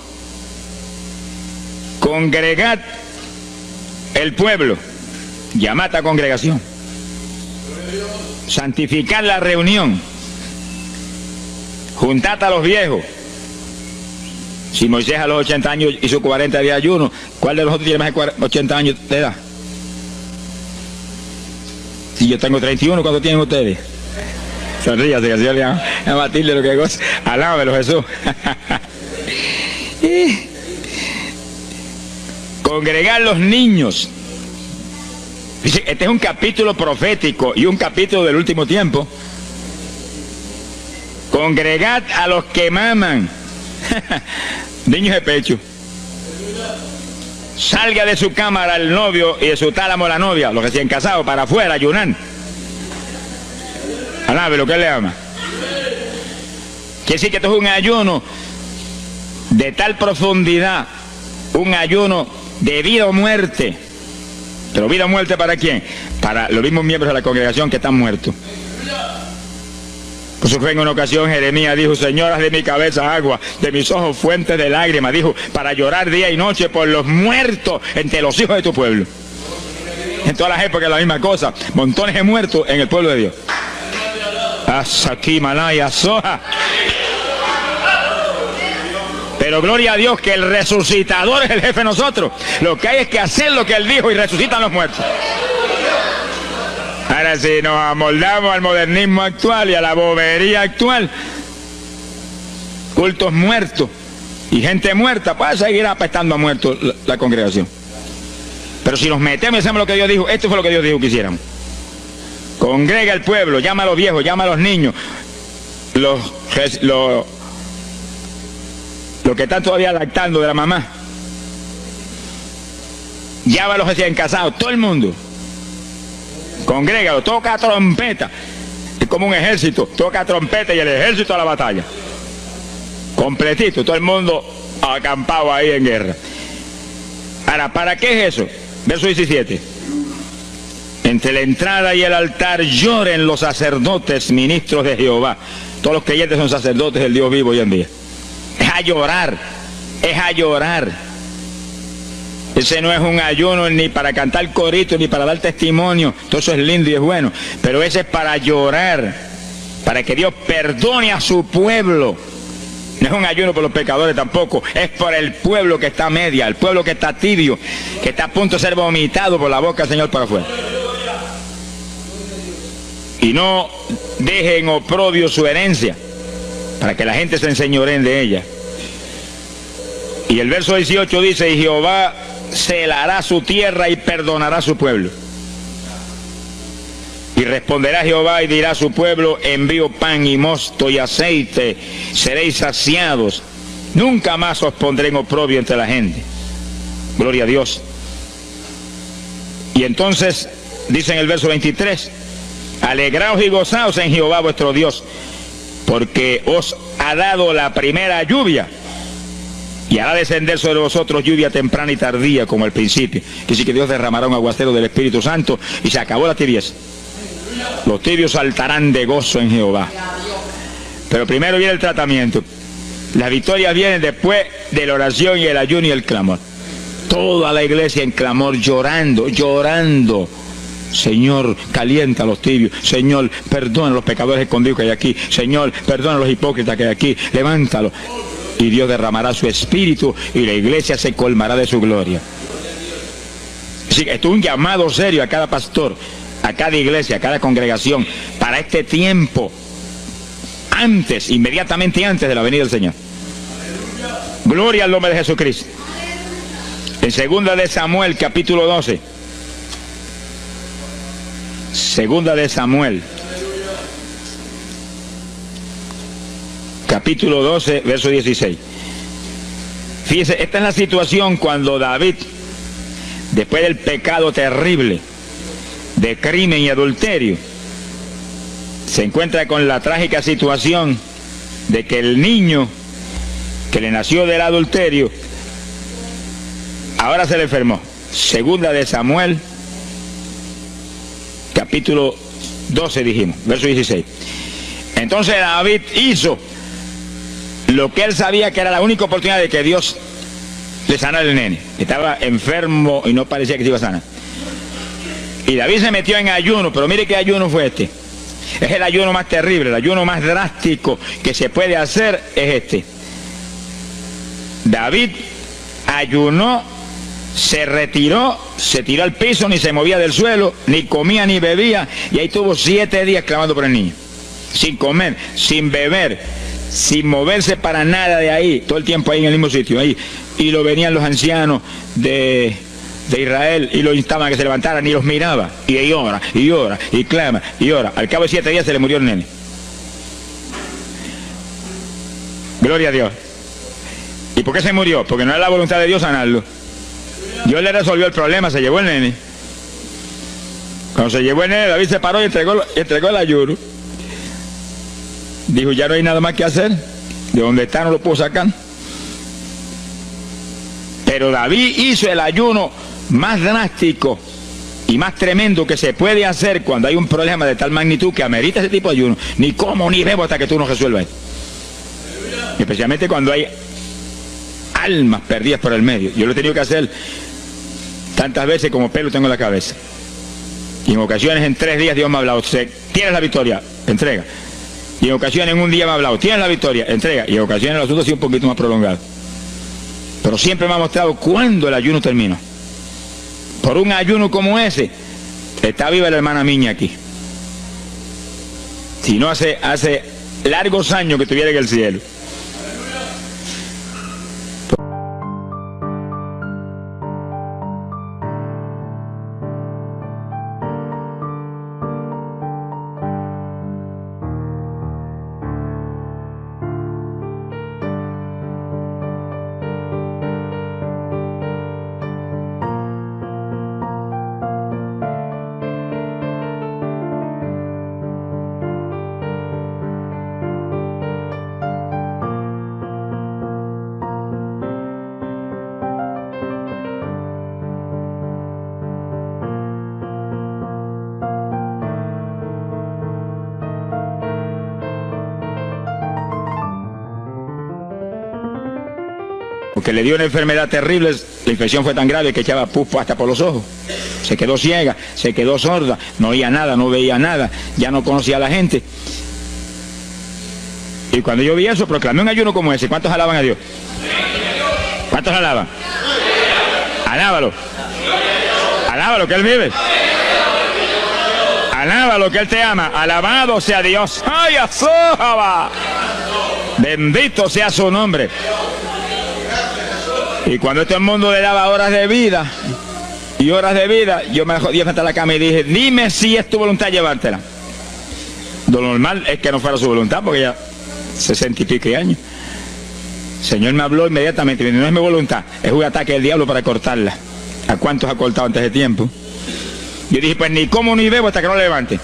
Speaker 1: congregad el pueblo, llamad a congregación, santificad la reunión, juntad a los viejos. Si Moisés a los 80 años hizo 40 días de ayuno, ¿cuál de nosotros tiene más de 80 años de edad? Si yo tengo 31, ¿cuánto tienen ustedes? Sonríase, que el Señor le va a batirle lo que goza. Alábelo, Jesús. Congregar los niños. Dice, este es un capítulo profético y un capítulo del último tiempo. Congregad a los que maman. Niños de pecho. Salga de su cámara el novio y de su tálamo la novia, los recién casados, para afuera, ayunan. Alabe lo que él le ama. Quiere decir que esto es un ayuno de tal profundidad, un ayuno de vida o muerte. Pero vida o muerte ¿para quién? Para los mismos miembros de la congregación que están muertos. Por eso fue en una ocasión Jeremías dijo: Señor, haz de mi cabeza agua, de mis ojos fuentes de lágrimas, dijo, para llorar día y noche por los muertos entre los hijos de tu pueblo. En todas las épocas la misma cosa, montones de muertos en el pueblo de Dios. Asaki Malaya Soja. Pero gloria a Dios que el resucitador es el jefe de nosotros. Lo que hay es que hacer lo que él dijo y resucitan los muertos. Ahora, si nos amoldamos al modernismo actual y a la bobería actual, cultos muertos y gente muerta, pues seguir apestando a muertos la congregación. Pero si nos metemos y hacemos lo que Dios dijo, esto fue lo que Dios dijo que hiciéramos. Congrega al pueblo, llama a los viejos, llama a los niños, los que están todavía lactando de la mamá, llama a los recién casados, todo el mundo. Congrégalo, toca trompeta. Es como un ejército, toca trompeta y el ejército a la batalla. Completito, todo el mundo acampado ahí en guerra. Ahora, ¿para qué es eso? Verso 17. Entre la entrada y el altar lloren los sacerdotes, ministros de Jehová. Todos los creyentes son sacerdotes del Dios vivo hoy en día. Es a llorar, es a llorar. Ese no es un ayuno ni para cantar corito, ni para dar testimonio. Todo eso es lindo y es bueno. Pero ese es para llorar, para que Dios perdone a su pueblo. No es un ayuno por los pecadores tampoco. Es por el pueblo que está a media, el pueblo que está tibio, que está a punto de ser vomitado por la boca del Señor para afuera. Y no dejen oprobio su herencia, para que la gente se enseñoreen de ella. Y el verso 18 dice: y Jehová celará su tierra y perdonará a su pueblo. Y responderá Jehová y dirá a su pueblo: envío pan y mosto y aceite, seréis saciados. Nunca más os pondré en oprobio entre la gente. Gloria a Dios. Y entonces dice en el verso 23: alegraos y gozaos en Jehová vuestro Dios, porque os ha dado la primera lluvia, y hará descender sobre vosotros lluvia temprana y tardía como al principio. Que sí, que Dios derramará un aguacero del Espíritu Santo y se acabó la tibieza. Los tibios saltarán de gozo en Jehová. Pero primero viene el tratamiento. Las victorias vienen después de la oración y el ayuno y el clamor. Toda la iglesia en clamor, llorando, llorando. Señor, calienta a los tibios. Señor, perdona a los pecadores escondidos que hay aquí. Señor, perdona a los hipócritas que hay aquí. Levántalos. Y Dios derramará su espíritu y la iglesia se colmará de su gloria. Así que esto es un llamado serio a cada pastor, a cada iglesia, a cada congregación, para este tiempo, antes, inmediatamente antes de la venida del Señor. Gloria al nombre de Jesucristo. En 2 de Samuel, capítulo 12, Segunda de Samuel, capítulo 12, verso 16. Fíjese, esta es la situación cuando David, después del pecado terrible de crimen y adulterio, se encuentra con la trágica situación de que el niño que le nació del adulterio ahora se le enfermó. Segunda de Samuel, capítulo 12 dijimos, verso 16. Entonces David hizo lo que él sabía que era la única oportunidad de que Dios le sanara al nene. Estaba enfermo y no parecía que se iba a sanar. Y David se metió en ayuno, pero mire qué ayuno fue este. Es el ayuno más terrible, el ayuno más drástico que se puede hacer es este. David ayunó, se retiró, se tiró al piso, ni se movía del suelo, ni comía ni bebía, y ahí tuvo 7 días clamando por el niño. Sin comer, sin beber, sin moverse para nada de ahí, todo el tiempo ahí en el mismo sitio, ahí. Y lo venían los ancianos de Israel y lo instaban a que se levantaran y los miraba. Y ahí ora, y ora, y clama, y ora. Al cabo de 7 días se le murió el nene. Gloria a Dios. ¿Y por qué se murió? Porque no era la voluntad de Dios sanarlo. Dios le resolvió el problema, se llevó el nene. Cuando se llevó el nene, David se paró y entregó el ayuno. Dijo, ya no hay nada más que hacer. De donde está no lo puedo sacar. Pero David hizo el ayuno más drástico y más tremendo que se puede hacer cuando hay un problema de tal magnitud que amerita ese tipo de ayuno. Ni como ni bebo hasta que tú no resuelvas esto. Especialmente cuando hay almas perdidas por el medio. Yo lo he tenido que hacer tantas veces como pelo tengo en la cabeza. Y en ocasiones en 3 días Dios me ha hablado, tienes la victoria, entrega. Y en ocasiones en un día me ha hablado, tienes la victoria, entrega. Y en ocasiones el asunto ha sido un poquito más prolongado. Pero siempre me ha mostrado cuándo el ayuno terminó. Por un ayuno como ese, está viva la hermana Miña aquí. Si no hace largos años que estuviera en el cielo. Porque le dio una enfermedad terrible, la infección fue tan grave que echaba pus hasta por los ojos. Se quedó ciega, se quedó sorda, no oía nada, no veía nada, ya no conocía a la gente. Y cuando yo vi eso, proclamé un ayuno como ese. ¿Cuántos alaban a Dios? ¿Cuántos alaban? Alábalo. Alábalo, que Él vive. Alábalo, que Él te ama. Alabado sea Dios. ¡Ay, azójaba! Bendito sea su nombre. Y cuando este mundo le daba horas de vida, yo me jodía frente a la cama y dije, dime si es tu voluntad llevártela. Lo normal es que no fuera su voluntad, porque ya 60 y pico años. El Señor me habló inmediatamente, me dijo, no es mi voluntad, es un ataque del diablo para cortarla. ¿A cuántos ha cortado antes de tiempo? Yo dije, pues ni como ni bebo hasta que no la levante.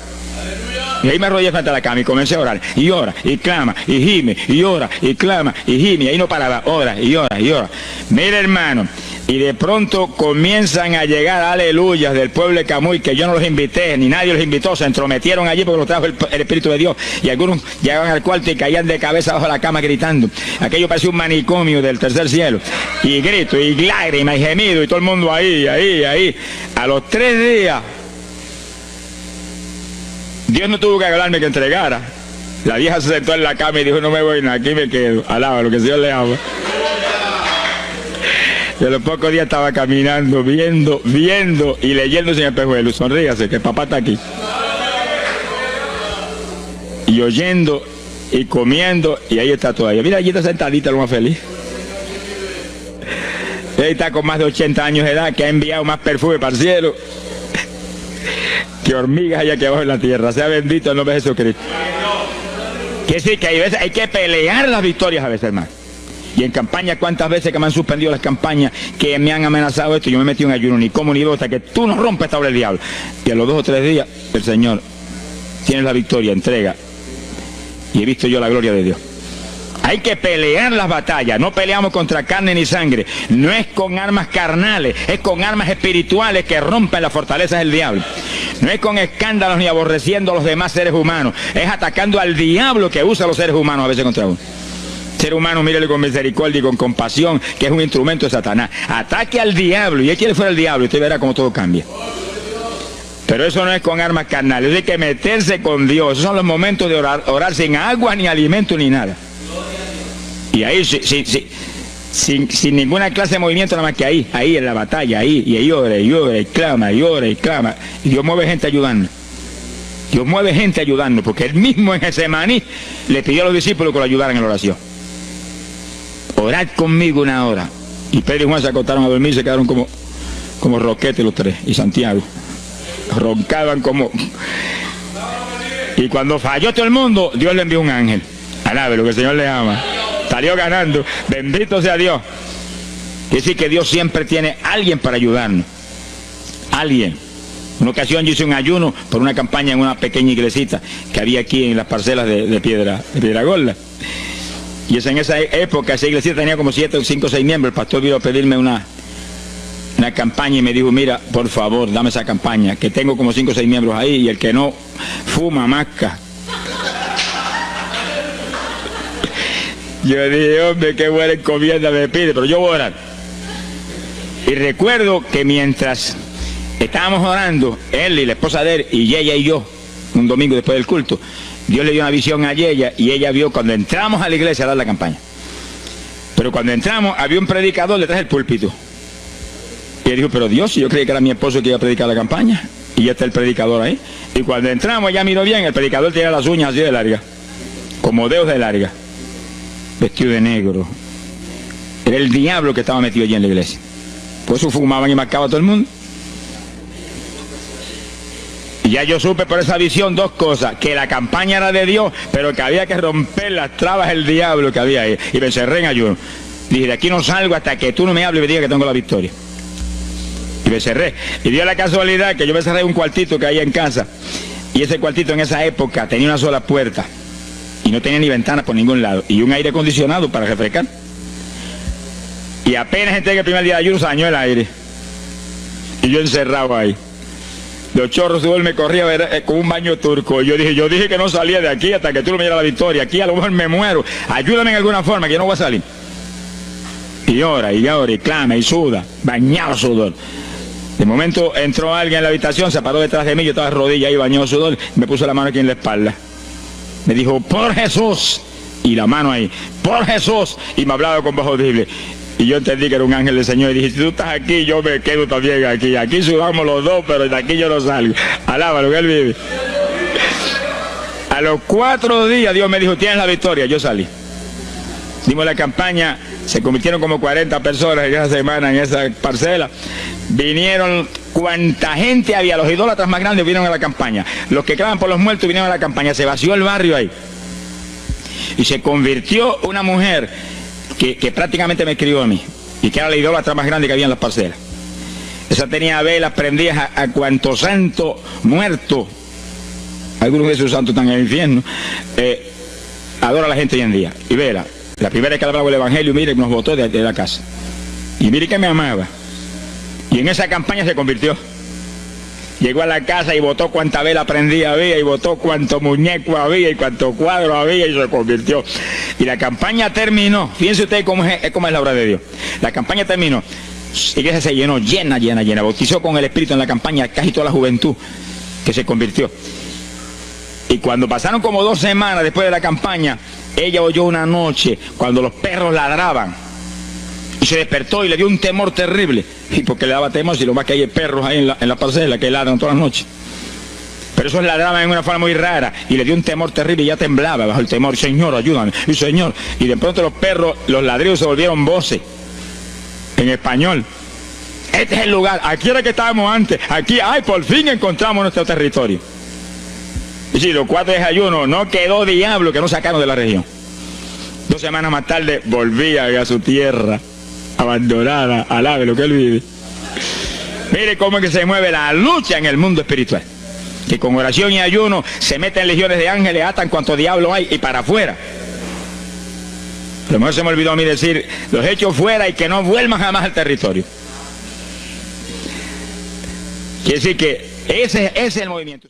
Speaker 1: Y ahí me arrodillé frente a la cama y comencé a orar. Y ora, y clama, y gime, y ora, y clama, y gime. Y ahí no paraba, ora, y ora, y ora. Mira, hermano, y de pronto comienzan a llegar aleluyas del pueblo de Camuy, que yo no los invité, ni nadie los invitó, se entrometieron allí porque los trajo el Espíritu de Dios. Y algunos llegaban al cuarto y caían de cabeza bajo la cama gritando. Aquello parecía un manicomio del tercer cielo. Y grito, y lágrimas, y gemido, y todo el mundo ahí. A los 3 días... Dios no tuvo que hablarme que entregara. La vieja se sentó en la cama y dijo, no me voy, aquí me quedo. Alaba lo que el Señor le ama. Y a los pocos días estaba caminando, viendo y leyéndose en el espejuelo. Sonríase, que papá está aquí. Y oyendo y comiendo, y ahí está todavía. Mira, allí está sentadita, lo más feliz. Ella está con más de 80 años de edad, que ha enviado más perfume para el cielo. Que que hormigas hay aquí abajo en la tierra. Sea bendito el nombre de Jesucristo. Que sí, que hay que pelear las victorias a veces, hermano. Y en campaña, ¿cuántas veces que me han suspendido las campañas, que me han amenazado esto? Yo me metí en ayuno, ni como ni bebo, hasta que tú no rompes esta obra del diablo. Y a los 2 o 3 días, el Señor tiene la victoria, entrega. Y he visto yo la gloria de Dios. Hay que pelear las batallas. No peleamos contra carne ni sangre. No es con armas carnales, es con armas espirituales que rompen las fortalezas del diablo. No es con escándalos ni aborreciendo a los demás seres humanos. Es atacando al diablo que usa a los seres humanos a veces contra uno. Ser humano, mírele con misericordia y con compasión, que es un instrumento de Satanás. Ataque al diablo y échale fuera el diablo y usted verá cómo todo cambia. Pero eso no es con armas carnales, hay que meterse con Dios. Esos son los momentos de orar sin agua, ni alimento, ni nada. Y ahí, sin ninguna clase de movimiento, nada más que ahí en la batalla, ahí, y ahí ora, y clama, y ora, y clama. Y Dios mueve gente ayudando. Dios mueve gente ayudando, porque él mismo en Getsemaní le pidió a los discípulos que lo ayudaran en la oración. Orad conmigo 1 hora. Y Pedro y Juan se acostaron a dormir y se quedaron como roquetes los 3, y Santiago. Roncaban como... Y cuando falló todo el mundo, Dios le envió un ángel. Alabe lo que el Señor le ama. Salió ganando. Bendito sea Dios. Es decir, que Dios siempre tiene alguien para ayudarnos. Alguien. Una ocasión yo hice un ayuno por una campaña en una pequeña iglesita que había aquí en las parcelas de Piedra Gorda. Y en esa época esa iglesia tenía como 7, 5, 6 miembros. El pastor vino a pedirme una campaña y me dijo, mira, por favor, dame esa campaña, que tengo como 5 o 6 miembros ahí y el que no fuma, masca. Yo dije, hombre, qué buena encomienda me pide, pero yo voy a orar. Y recuerdo que mientras estábamos orando, él y la esposa de él, y ella y yo, un domingo después del culto, Dios le dio una visión a ella y ella vio cuando entramos a la iglesia a dar la campaña. Pero cuando entramos había un predicador detrás del púlpito. Y él dijo, pero Dios, yo creí que era mi esposo que iba a predicar la campaña. Y ya está el predicador ahí. Y cuando entramos, ella miró bien, el predicador tenía las uñas así de larga, como dedos de larga, vestido de negro. Era el diablo que estaba metido allí en la iglesia. Por eso fumaban y marcaban a todo el mundo. Y ya yo supe por esa visión 2 cosas, que la campaña era de Dios, pero que había que romper las trabas del diablo que había ahí. Y me encerré en ayuno. Dije, de aquí no salgo hasta que tú no me hables y me digas que tengo la victoria. Y me cerré. Y dio la casualidad que yo me cerré en un cuartito que había en casa. Y ese cuartito en esa época tenía una sola puerta. Y no tenía ni ventanas por ningún lado. Y un aire acondicionado para refrescar. Y apenas entré en el primer día de ayuno, se dañó el aire. Y yo encerrado ahí. Los chorros de me corría con un baño turco. Y yo dije que no salía de aquí hasta que tú no me dieras la victoria. Aquí a lo mejor me muero. Ayúdame en alguna forma, que yo no voy a salir. Y ora, y clama, y suda. Bañado sudor. De momento entró alguien en la habitación, se paró detrás de mí, yo estaba de rodillas ahí, bañado sudor, me puso la mano aquí en la espalda. Me dijo, por Jesús. Y la mano ahí, por Jesús. Y me hablaba con voz audible. Y yo entendí que era un ángel del Señor y dije, si tú estás aquí, yo me quedo también aquí. Aquí sudamos los dos, pero de aquí yo no salgo. Alábalo, que él vive. A los 4 días Dios me dijo, tienes la victoria. Yo salí. Dimos la campaña, se convirtieron como 40 personas en esa semana en esa parcela. Vinieron cuanta gente había, los idólatras más grandes vinieron a la campaña. Los que claman por los muertos vinieron a la campaña. Se vació el barrio ahí. Y se convirtió una mujer que prácticamente me escribió a mí, y que era la idólatra más grande que había en las parcelas. Esa tenía velas prendidas a cuantos santos muertos, algunos de esos santos están en el infierno, adora a la gente hoy en día. Y vela, la primera vez que hablaba el evangelio, mire, nos botó de la casa. Y mire que me amaba. Y en esa campaña se convirtió. Llegó a la casa y botó cuanta vela prendida había, y botó cuanto muñeco había, y cuanto cuadro había, y se convirtió. Y la campaña terminó. Fíjense ustedes cómo es la obra de Dios. La campaña terminó. La iglesia se llenó, llena. Bautizó con el Espíritu en la campaña casi toda la juventud que se convirtió. Y cuando pasaron como 2 semanas después de la campaña, ella oyó una noche cuando los perros ladraban. Y se despertó y le dio un temor terrible. Y porque le daba temor, si lo más que hay perros ahí en la parcela que ladran todas las noches. Pero esos ladraban en una forma muy rara. Y le dio un temor terrible y ya temblaba bajo el temor. Señor, ayúdame. Y Señor. Y de pronto los perros, los ladridos se volvieron voces. En español. Este es el lugar, aquí era que estábamos antes, aquí, ay, por fin encontramos nuestro territorio. Y si los 4 días de ayuno, no quedó diablo que no sacaron de la región. 2 semanas más tarde volvían a su tierra, abandonada, alabe lo que él vive. Mire cómo es que se mueve la lucha en el mundo espiritual. Que con oración y ayuno se meten legiones de ángeles, atan cuanto diablo hay y para afuera. A lo mejor se me olvidó a mí decir, los echo fuera y que no vuelvan jamás al territorio. Quiere decir que ese es el movimiento.